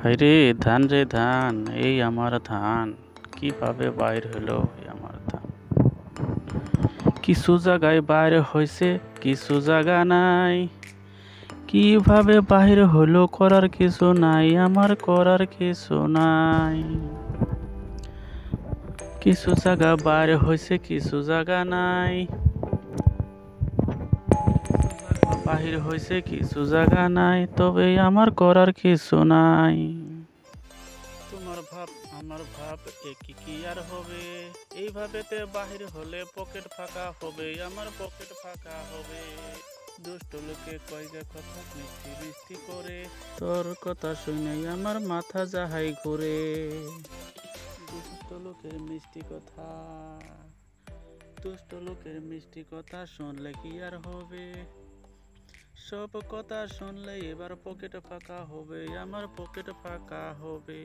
হায়রে ধান রে ধান, এই আমার ধান, কিভাবে বাইর হইলো এই আমার ধান। কিছু জায়গায় বাইর হইছে, কিছু জায়গা নাই। কিভাবে বাহির হইলো করার কিছু নাই, আমার করার কিছু নাই। কিছু জায়গা বাইর হইছে, কিছু জায়গা নাই। বাহির হইছে কিছু জায়গা নাই, তবে আমার করার কিছু নাই। তোমার ভাব আমার ভাব একই কি আর হবে, এইভাবেতে বাহির হলে পকেট ফাঁকা হবে, আমার পকেট ফাঁকা হবে। দুষ্ট লোকে কয় যে কথা মিষ্টি মিষ্টি করে, তোর কথা শুনে আমার মাথা যাহাই ঘুরে। দুষ্ট লোকের মিষ্টি কথা, দুষ্ট লোকের মিষ্টি কথা শুনলে কি আর হবে। সব কথা শুনলে এবার পকেট ফাঁকা হবে, আমার পকেট ফাঁকা হবে।